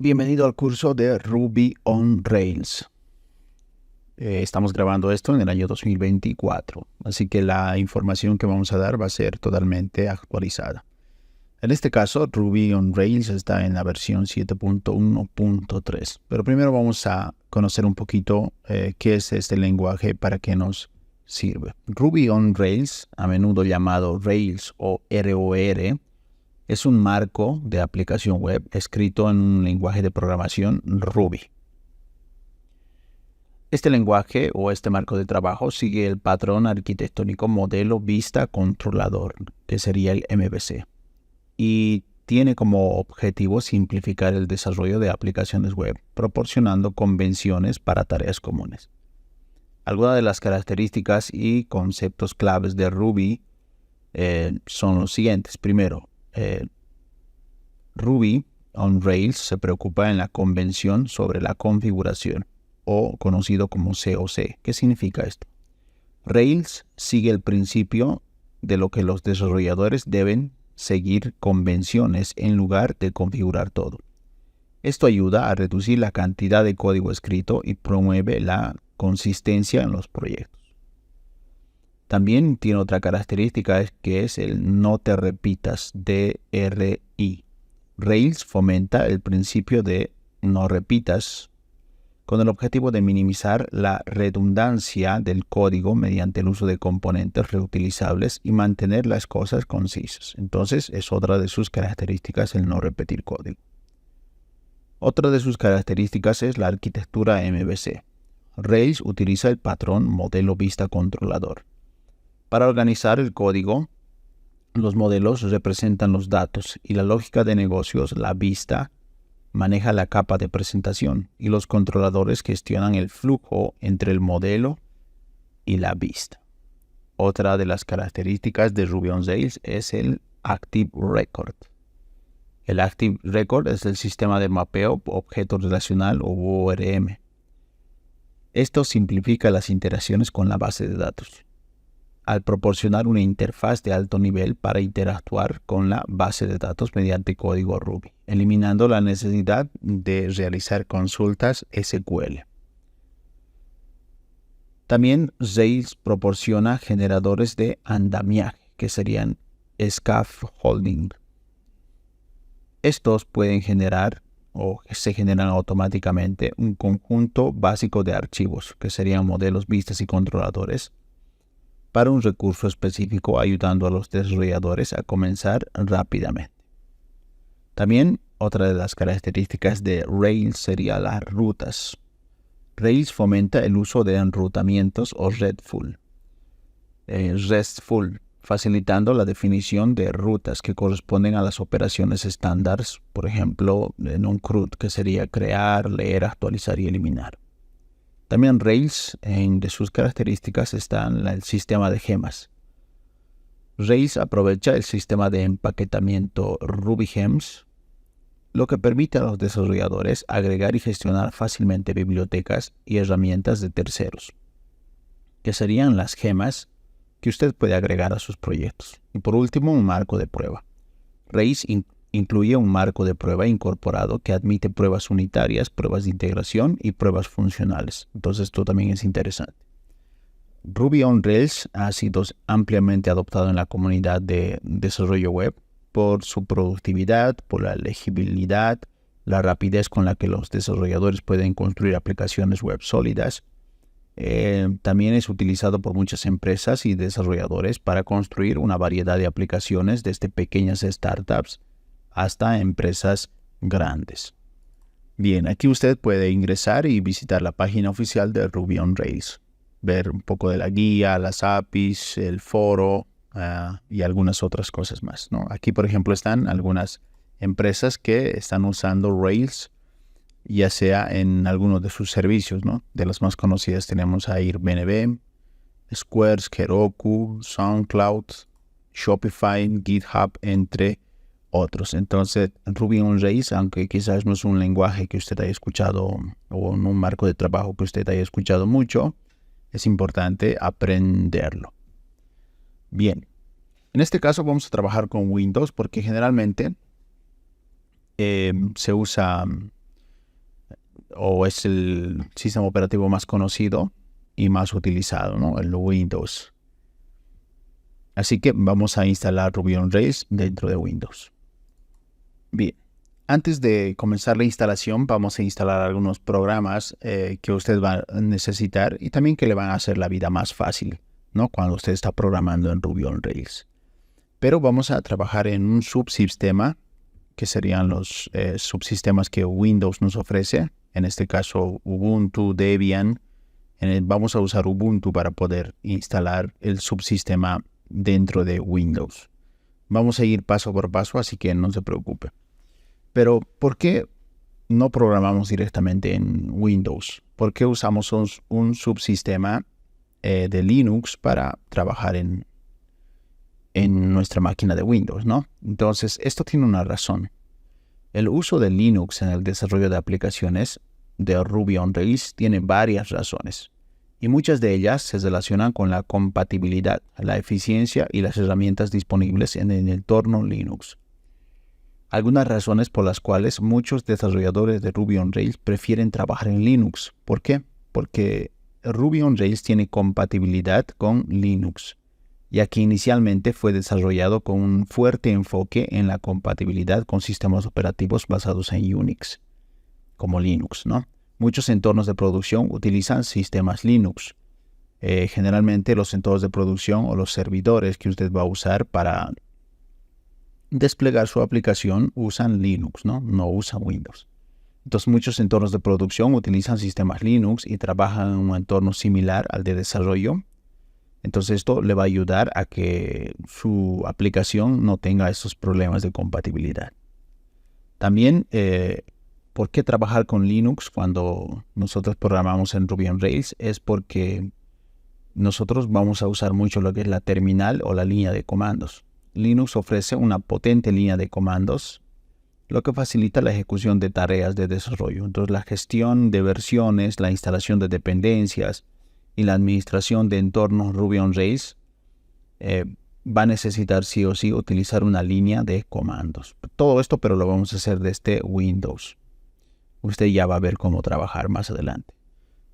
Bienvenido al curso de Ruby on Rails. Estamos grabando esto en el año 2024, así que la información que vamos a dar va a ser totalmente actualizada. En este caso, Ruby on Rails está en la versión 7.1.3, pero primero vamos a conocer un poquito qué es este lenguaje, para qué nos sirve. Ruby on Rails, a menudo llamado Rails o ROR, es un marco de aplicación web escrito en un lenguaje de programación Ruby. Este lenguaje o este marco de trabajo sigue el patrón arquitectónico modelo vista controlador, que sería el MVC, y tiene como objetivo simplificar el desarrollo de aplicaciones web, proporcionando convenciones para tareas comunes. Algunas de las características y conceptos claves de Ruby son los siguientes. Primero, Ruby on Rails se preocupa en la convención sobre la configuración, o conocido como COC. ¿Qué significa esto? Rails sigue el principio de lo que los desarrolladores deben seguir convenciones en lugar de configurar todo. Esto ayuda a reducir la cantidad de código escrito y promueve la consistencia en los proyectos. También tiene otra característica que es el no te repitas, DRI. Rails fomenta el principio de no repitas con el objetivo de minimizar la redundancia del código mediante el uso de componentes reutilizables y mantener las cosas concisas. Entonces, es otra de sus características el no repetir código. Otra de sus características es la arquitectura MVC. Rails utiliza el patrón modelo vista controlador. Para organizar el código, los modelos representan los datos y la lógica de negocios, la vista, maneja la capa de presentación y los controladores gestionan el flujo entre el modelo y la vista. Otra de las características de Ruby on Rails es el Active Record. El Active Record es el sistema de mapeo objeto relacional o ORM. Esto simplifica las interacciones con la base de datos, al proporcionar una interfaz de alto nivel para interactuar con la base de datos mediante código Ruby, eliminando la necesidad de realizar consultas SQL. También Rails proporciona generadores de andamiaje, que serían scaffolding. Estos pueden generar o se generan automáticamente un conjunto básico de archivos, que serían modelos, vistas y controladores, para un recurso específico, ayudando a los desarrolladores a comenzar rápidamente. También otra de las características de Rails sería las rutas. Rails fomenta el uso de enrutamientos o RESTful, facilitando la definición de rutas que corresponden a las operaciones estándar, por ejemplo, en un CRUD, que sería crear, leer, actualizar y eliminar. También Rails, de sus características, está el sistema de gemas. Rails aprovecha el sistema de empaquetamiento RubyGems, lo que permite a los desarrolladores agregar y gestionar fácilmente bibliotecas y herramientas de terceros, que serían las gemas que usted puede agregar a sus proyectos. Y por último, un marco de prueba. Rails incluye un marco de prueba incorporado que admite pruebas unitarias, pruebas de integración y pruebas funcionales. Entonces, esto también es interesante. Ruby on Rails ha sido ampliamente adoptado en la comunidad de desarrollo web por su productividad, por la legibilidad, la rapidez con la que los desarrolladores pueden construir aplicaciones web sólidas. También es utilizado por muchas empresas y desarrolladores para construir una variedad de aplicaciones, desde pequeñas startups hasta empresas grandes. Bien, aquí usted puede ingresar y visitar la página oficial de Ruby on Rails, ver un poco de la guía, las APIs, el foro y algunas otras cosas más, ¿no? Aquí, por ejemplo, están algunas empresas que están usando Rails, ya sea en algunos de sus servicios, ¿no? De las más conocidas tenemos a Airbnb, Squares, Heroku, SoundCloud, Shopify, GitHub, entre otros. Entonces, Ruby on Rails, aunque quizás no es un lenguaje que usted haya escuchado o un marco de trabajo que usted haya escuchado mucho, es importante aprenderlo. Bien, en este caso vamos a trabajar con Windows porque generalmente se usa o es el sistema operativo más conocido y más utilizado, ¿no? El Windows. Así que vamos a instalar Ruby on Rails dentro de Windows. Bien, antes de comenzar la instalación vamos a instalar algunos programas que usted va a necesitar y también que le van a hacer la vida más fácil, ¿no? Cuando usted está programando en Ruby on Rails. Pero vamos a trabajar en un subsistema, que serían los subsistemas que Windows nos ofrece. En este caso, Ubuntu, Debian. Vamos a usar Ubuntu para poder instalar el subsistema dentro de Windows. Vamos a ir paso por paso, así que no se preocupe. Pero, ¿por qué no programamos directamente en Windows? ¿Por qué usamos un subsistema de Linux para trabajar en nuestra máquina de Windows, ¿no? Entonces, esto tiene una razón. El uso de Linux en el desarrollo de aplicaciones de Ruby on Rails tiene varias razones, y muchas de ellas se relacionan con la compatibilidad, la eficiencia y las herramientas disponibles en el entorno Linux. Algunas razones por las cuales muchos desarrolladores de Ruby on Rails prefieren trabajar en Linux. ¿Por qué? Porque Ruby on Rails tiene compatibilidad con Linux, ya que inicialmente fue desarrollado con un fuerte enfoque en la compatibilidad con sistemas operativos basados en Unix, como Linux, ¿no? Muchos entornos de producción utilizan sistemas Linux. Generalmente los entornos de producción o los servidores que usted va a usar para desplegar su aplicación usan Linux, ¿no? No usan Windows. Entonces muchos entornos de producción utilizan sistemas Linux y trabajan en un entorno similar al de desarrollo. Entonces esto le va a ayudar a que su aplicación no tenga esos problemas de compatibilidad. También, ¿por qué trabajar con Linux cuando nosotros programamos en Ruby on Rails? Es porque nosotros vamos a usar mucho lo que es la terminal o la línea de comandos. Linux ofrece una potente línea de comandos, lo que facilita la ejecución de tareas de desarrollo. Entonces la gestión de versiones, la instalación de dependencias y la administración de entornos Ruby on Rails va a necesitar sí o sí utilizar una línea de comandos. Todo esto, pero lo vamos a hacer desde Windows. Usted ya va a ver cómo trabajar más adelante.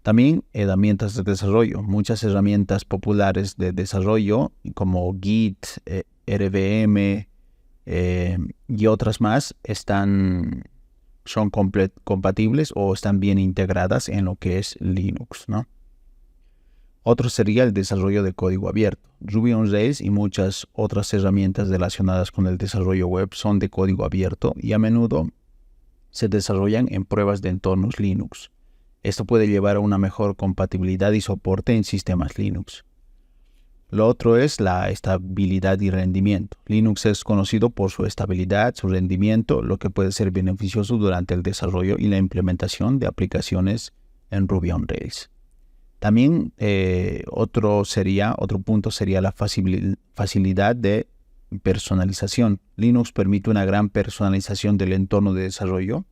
También herramientas de desarrollo. Muchas herramientas populares de desarrollo como Git, RVM y otras más son compatibles o están bien integradas en lo que es Linux, ¿no? Otro sería el desarrollo de código abierto. Ruby on Rails y muchas otras herramientas relacionadas con el desarrollo web son de código abierto y a menudo se desarrollan en pruebas de entornos Linux. Esto puede llevar a una mejor compatibilidad y soporte en sistemas Linux. Lo otro es la estabilidad y rendimiento. Linux es conocido por su estabilidad, su rendimiento, lo que puede ser beneficioso durante el desarrollo y la implementación de aplicaciones en Ruby on Rails. También otro punto sería la facilidad de personalización. Linux permite una gran personalización del entorno de desarrollo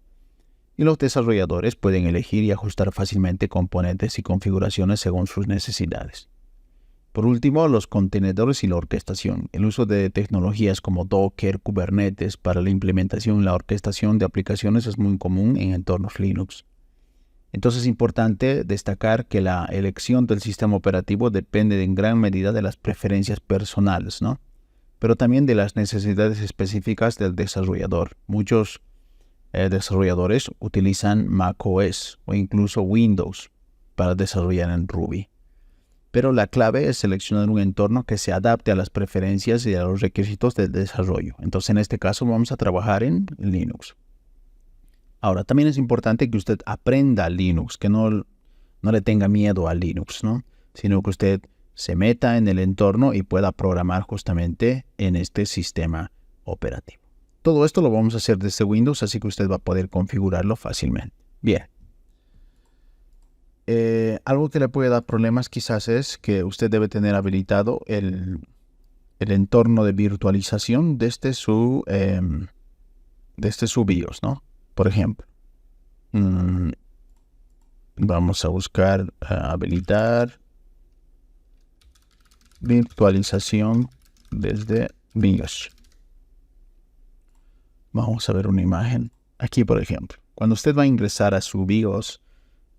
y los desarrolladores pueden elegir y ajustar fácilmente componentes y configuraciones según sus necesidades. Por último, los contenedores y la orquestación. El uso de tecnologías como Docker, Kubernetes para la implementación y la orquestación de aplicaciones es muy común en entornos Linux. Entonces es importante destacar que la elección del sistema operativo depende en gran medida de las preferencias personales, ¿no? Pero también de las necesidades específicas del desarrollador. Muchos desarrolladores utilizan macOS o incluso Windows para desarrollar en Ruby. Pero la clave es seleccionar un entorno que se adapte a las preferencias y a los requisitos del desarrollo. Entonces en este caso vamos a trabajar en Linux. Ahora, también es importante que usted aprenda Linux, que no le tenga miedo a Linux, ¿no? Sino que usted se meta en el entorno y pueda programar justamente en este sistema operativo. Todo esto lo vamos a hacer desde Windows, así que usted va a poder configurarlo fácilmente. Bien. Algo que le puede dar problemas quizás es que usted debe tener habilitado el entorno de virtualización desde su BIOS, ¿no? Por ejemplo, vamos a buscar habilitar virtualización desde BIOS. Vamos a ver una imagen. Aquí, por ejemplo. Cuando usted va a ingresar a su BIOS,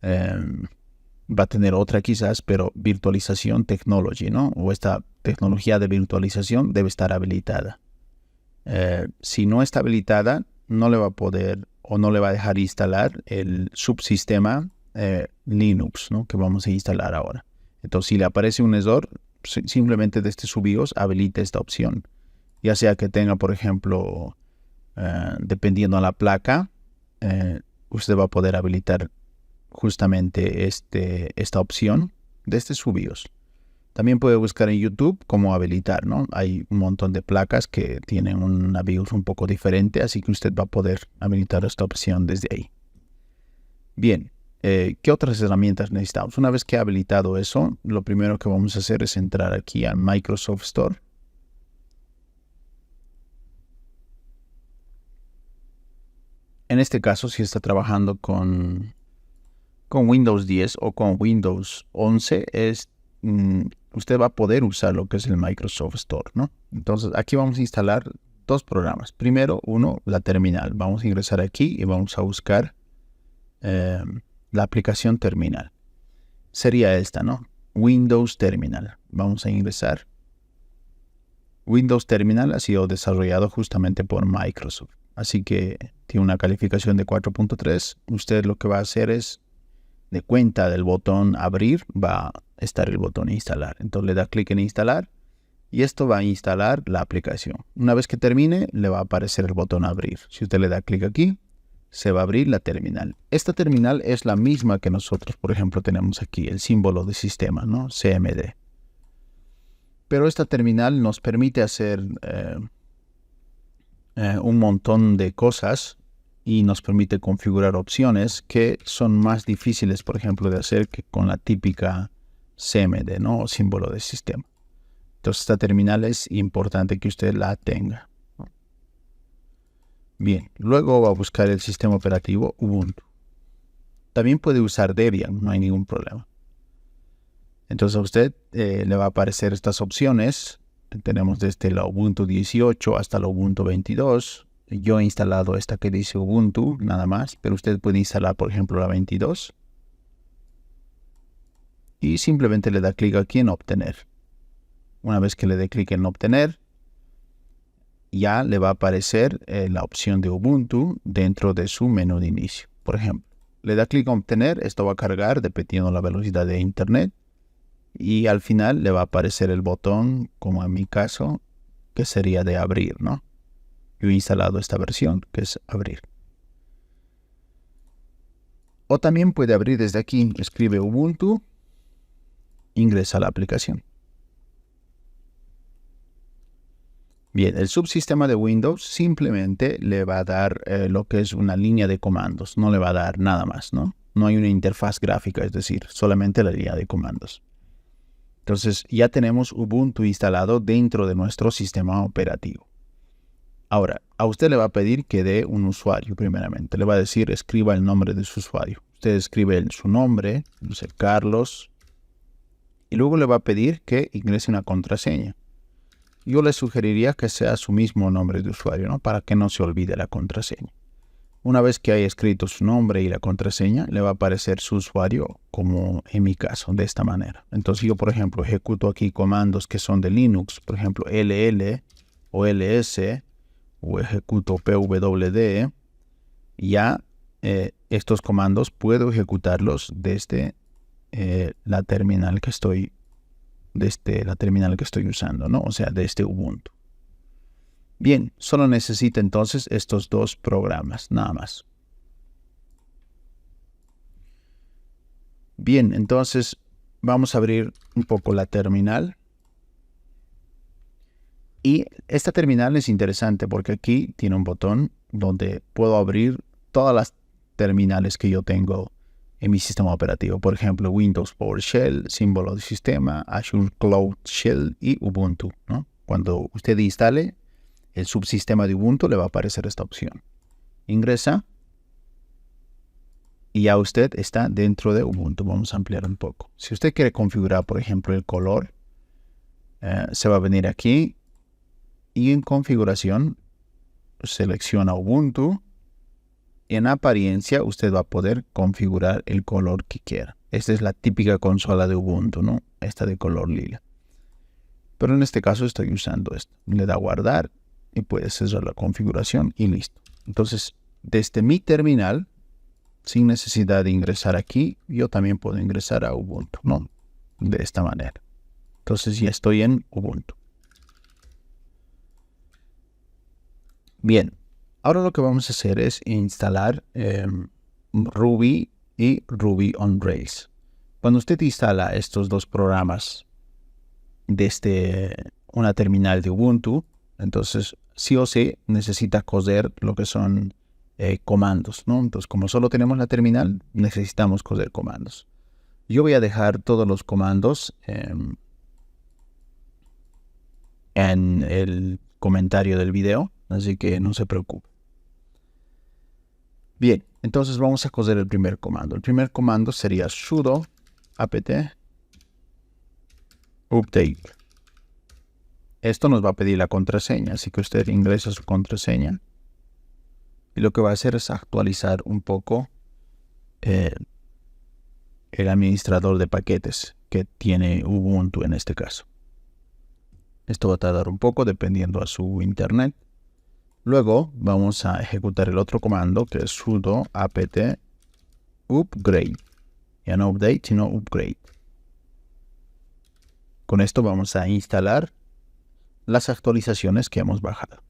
va a tener otra quizás, pero virtualización technology, ¿no? O esta tecnología de virtualización debe estar habilitada. Si no está habilitada, no le va a poder o no le va a dejar instalar el subsistema Linux, ¿no? Que vamos a instalar ahora. Entonces, si le aparece un error, simplemente desde su BIOS habilite esta opción. Ya sea que tenga, por ejemplo, dependiendo de la placa, usted va a poder habilitar justamente esta opción desde su BIOS. También puede buscar en YouTube cómo habilitar, ¿no? Hay un montón de placas que tienen una BIOS un poco diferente, así que usted va a poder habilitar esta opción desde ahí. Bien, ¿qué otras herramientas necesitamos? Una vez que ha habilitado eso, lo primero que vamos a hacer es entrar aquí a Microsoft Store. En este caso, si está trabajando con Windows 10 o con Windows 11, usted va a poder usar lo que es el Microsoft Store, ¿no? Entonces, aquí vamos a instalar dos programas. Primero, la terminal. Vamos a ingresar aquí y vamos a buscar la aplicación terminal. Sería esta, ¿no? Windows Terminal. Vamos a ingresar. Windows Terminal ha sido desarrollado justamente por Microsoft. Así que tiene una calificación de 4.3. Usted lo que va a hacer es, de cuenta del botón abrir, va a estar el botón instalar. Entonces le da clic en instalar y esto va a instalar la aplicación. Una vez que termine, le va a aparecer el botón abrir. Si usted le da clic aquí, se va a abrir la terminal. Esta terminal es la misma que nosotros, por ejemplo, tenemos aquí, el símbolo de sistema, ¿no? CMD. Pero esta terminal nos permite hacer un montón de cosas y nos permite configurar opciones que son más difíciles, por ejemplo, de hacer que con la típica CMD, ¿no? O símbolo de sistema. Entonces, esta terminal es importante que usted la tenga. Bien, luego va a buscar el sistema operativo Ubuntu. También puede usar Debian, no hay ningún problema. Entonces a usted le va a aparecer estas opciones. Tenemos desde la Ubuntu 18 hasta la Ubuntu 22. Yo he instalado esta que dice Ubuntu, nada más, pero usted puede instalar, por ejemplo, la 22. Y simplemente le da clic aquí en obtener. Una vez que le dé clic en obtener, ya le va a aparecer la opción de Ubuntu dentro de su menú de inicio. Por ejemplo, le da clic en obtener, esto va a cargar dependiendo la velocidad de internet. Y al final le va a aparecer el botón, como en mi caso, que sería de abrir, ¿no? Yo he instalado esta versión, que es abrir. O también puede abrir desde aquí, escribe Ubuntu, ingresa a la aplicación. Bien, el subsistema de Windows simplemente le va a dar lo que es una línea de comandos, no le va a dar nada más, ¿no? No hay una interfaz gráfica, es decir, solamente la línea de comandos. Entonces ya tenemos Ubuntu instalado dentro de nuestro sistema operativo. Ahora, a usted le va a pedir que dé un usuario primeramente. Le va a decir, escriba el nombre de su usuario. Usted escribe su nombre, no sé, Carlos, y luego le va a pedir que ingrese una contraseña. Yo le sugeriría que sea su mismo nombre de usuario, ¿no? Para que no se olvide la contraseña. Una vez que haya escrito su nombre y la contraseña, le va a aparecer su usuario, como en mi caso, de esta manera. Entonces yo, por ejemplo, ejecuto aquí comandos que son de Linux, por ejemplo, ll o ls, o ejecuto pwd. Ya estos comandos puedo ejecutarlos desde la terminal que estoy usando, ¿no? O sea, desde Ubuntu. Bien, solo necesita entonces estos dos programas, nada más. Bien, entonces vamos a abrir un poco la terminal. Y esta terminal es interesante porque aquí tiene un botón donde puedo abrir todas las terminales que yo tengo en mi sistema operativo. Por ejemplo, Windows PowerShell, símbolo de sistema, Azure Cloud Shell y Ubuntu, ¿no? Cuando usted instale el subsistema de Ubuntu, le va a aparecer esta opción. Ingresa y ya usted está dentro de Ubuntu. Vamos a ampliar un poco. Si usted quiere configurar, por ejemplo, el color, se va a venir aquí y en configuración selecciona Ubuntu en apariencia usted va a poder configurar el color que quiera. Esta es la típica consola de Ubuntu, ¿no? Esta de color lila. Pero en este caso estoy usando esto. Le da a guardar y puede cerrar la configuración y listo. Entonces, desde mi terminal, sin necesidad de ingresar aquí, yo también puedo ingresar a Ubuntu, ¿no? De esta manera. Entonces ya estoy en Ubuntu. Bien, ahora lo que vamos a hacer es instalar Ruby y Ruby on Rails. Cuando usted instala estos dos programas desde una terminal de Ubuntu, entonces sí o sí necesita coser lo que son comandos, ¿no? Entonces, como solo tenemos la terminal, necesitamos coser comandos. Yo voy a dejar todos los comandos en el comentario del video, así que no se preocupe. Bien, entonces vamos a coser el primer comando. El primer comando sería sudo apt update. Esto nos va a pedir la contraseña, así que usted ingresa su contraseña. Y lo que va a hacer es actualizar un poco el administrador de paquetes que tiene Ubuntu en este caso. Esto va a tardar un poco dependiendo a su internet. Luego vamos a ejecutar el otro comando que es sudo apt upgrade. Ya no update, sino upgrade. Con esto vamos a instalar las actualizaciones que hemos bajado.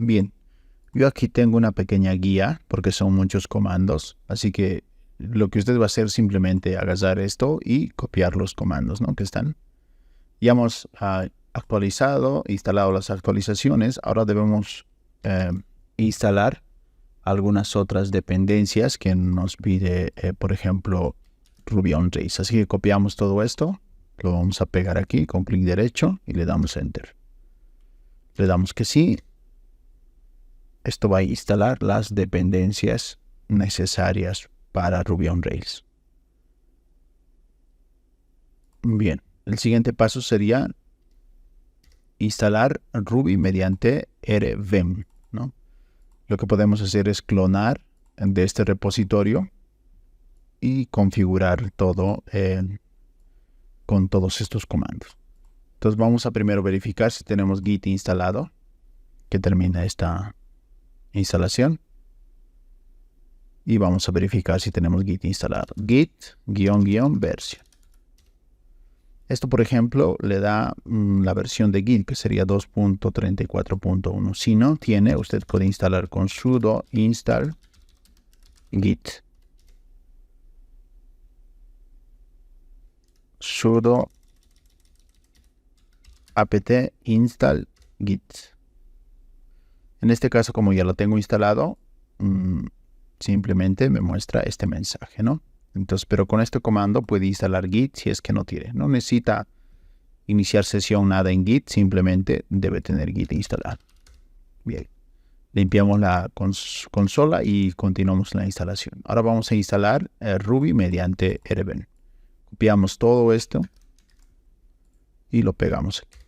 Bien, yo aquí tengo una pequeña guía porque son muchos comandos, así que lo que usted va a hacer es simplemente agarrar esto y copiar los comandos, ¿no? Que están. Ya hemos actualizado, instalado las actualizaciones. Ahora debemos instalar algunas otras dependencias que nos pide, por ejemplo, Ruby on Rails. Así que copiamos todo esto, lo vamos a pegar aquí con clic derecho y le damos Enter. Le damos que sí. Esto va a instalar las dependencias necesarias para Ruby on Rails. Bien, el siguiente paso sería instalar Ruby mediante rvm, ¿no? Lo que podemos hacer es clonar de este repositorio y configurar todo con todos estos comandos. Entonces vamos a primero verificar si tenemos Git instalado, que termina esta instalación. Y vamos a verificar si tenemos Git instalado. Git --version. Esto, por ejemplo, le da la versión de Git, que sería 2.34.1. Si no tiene, usted puede instalar con sudo install git. Sudo apt install git. En este caso, como ya lo tengo instalado, simplemente me muestra este mensaje, ¿no? Entonces, pero con este comando puede instalar Git si es que no tiene. No necesita iniciar sesión nada en Git, simplemente debe tener Git instalado. Bien, limpiamos la consola y continuamos la instalación. Ahora vamos a instalar Ruby mediante rvm. Copiamos todo esto y lo pegamos aquí.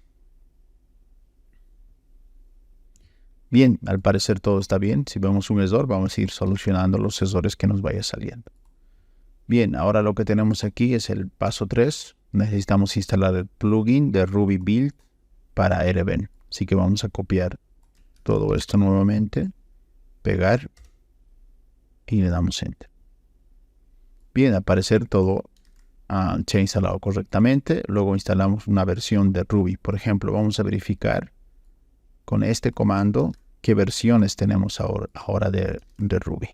Bien, al parecer todo está bien. Si vemos un error, vamos a ir solucionando los errores que nos vaya saliendo. Bien, ahora lo que tenemos aquí es el paso 3. Necesitamos instalar el plugin de Ruby Build para rvm. Así que vamos a copiar todo esto nuevamente, pegar y le damos Enter. Bien, al parecer todo se ha instalado correctamente. Luego instalamos una versión de Ruby. Por ejemplo, vamos a verificar con este comando qué versiones tenemos ahora de Ruby.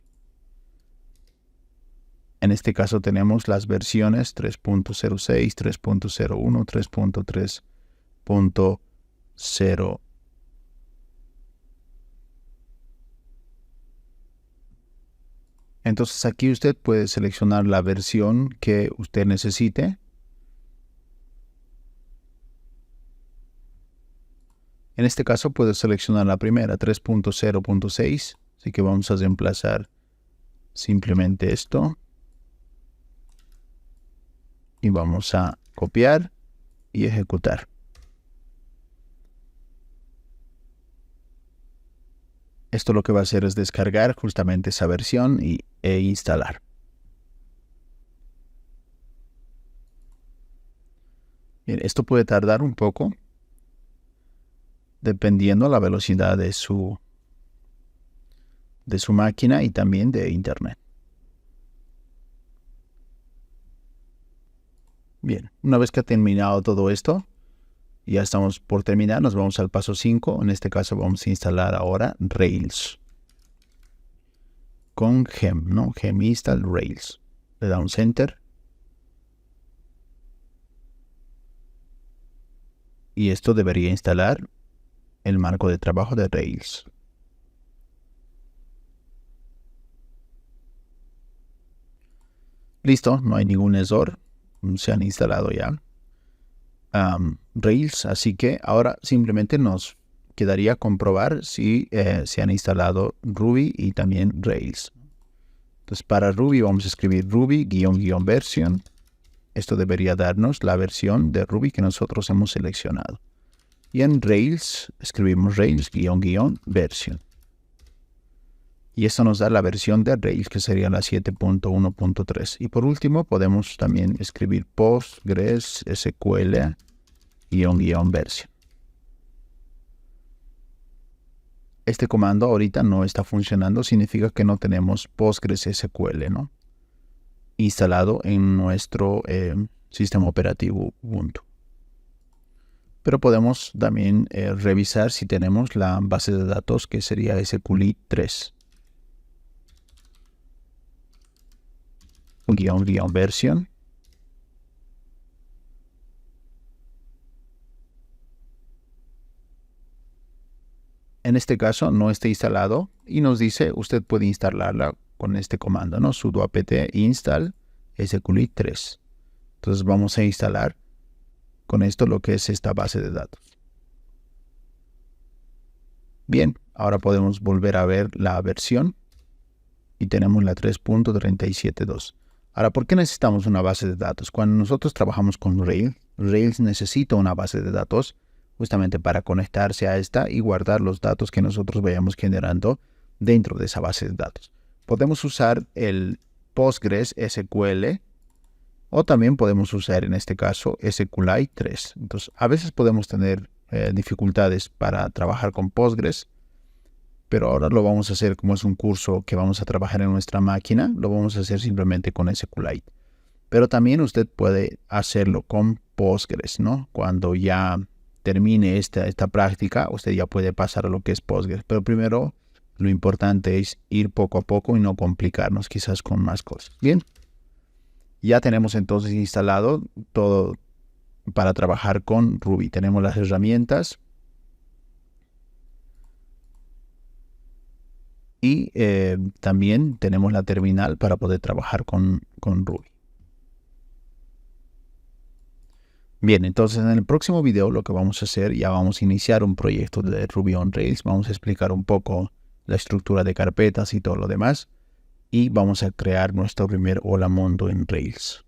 En este caso tenemos las versiones 3.06, 3.01, 3.3.0. Entonces aquí usted puede seleccionar la versión que usted necesite. En este caso puedo seleccionar la primera, 3.0.6. Así que vamos a reemplazar simplemente esto. y vamos a copiar y ejecutar. Esto lo que va a hacer es descargar justamente esa versión e instalar. Bien, esto puede tardar un poco dependiendo la velocidad de su máquina y también de internet. Bien, una vez que ha terminado todo esto, ya estamos por terminar, nos vamos al paso 5. En este caso vamos a instalar ahora Rails. Con gem, ¿no? Gem install Rails. Le damos Enter. Y esto debería instalar el marco de trabajo de Rails. Listo, no hay ningún error. Se han instalado ya Rails, así que ahora simplemente nos quedaría comprobar si se han instalado Ruby y también Rails. Entonces para Ruby vamos a escribir Ruby --version. Esto debería darnos la versión de Ruby que nosotros hemos seleccionado. Y en Rails escribimos Rails --version. Y esto nos da la versión de Rails que sería la 7.1.3. Y por último podemos también escribir Postgres SQL --version. Este comando ahorita no está funcionando, significa que no tenemos Postgres SQL, ¿no?, instalado en nuestro sistema operativo Ubuntu. Pero podemos también revisar si tenemos la base de datos que sería SQLite 3. --version. En este caso no está instalado y nos dice usted puede instalarla con este comando, ¿no? Sudo apt install SQLite 3. Entonces vamos a instalar con esto lo que es esta base de datos. Bien, ahora podemos volver a ver la versión y tenemos la 3.37.2. Ahora, ¿por qué necesitamos una base de datos? Cuando nosotros trabajamos con Rails, Rails necesita una base de datos justamente para conectarse a esta y guardar los datos que nosotros vayamos generando dentro de esa base de datos. Podemos usar el Postgres SQL o también podemos usar en este caso SQLite 3. Entonces, a veces podemos tener dificultades para trabajar con Postgres, pero ahora lo vamos a hacer como es un curso que vamos a trabajar en nuestra máquina, lo vamos a hacer simplemente con SQLite. Pero también usted puede hacerlo con Postgres, ¿no? Cuando ya termine esta práctica, usted ya puede pasar a lo que es Postgres. Pero primero, lo importante es ir poco a poco y no complicarnos quizás con más cosas. Bien, ya tenemos entonces instalado todo para trabajar con Ruby. Tenemos las herramientas y también tenemos la terminal para poder trabajar con Ruby. Bien, entonces en el próximo video lo que vamos a hacer, ya vamos a iniciar un proyecto de Ruby on Rails. Vamos a explicar un poco la estructura de carpetas y todo lo demás. Y vamos a crear nuestro primer Hola Mundo en Rails.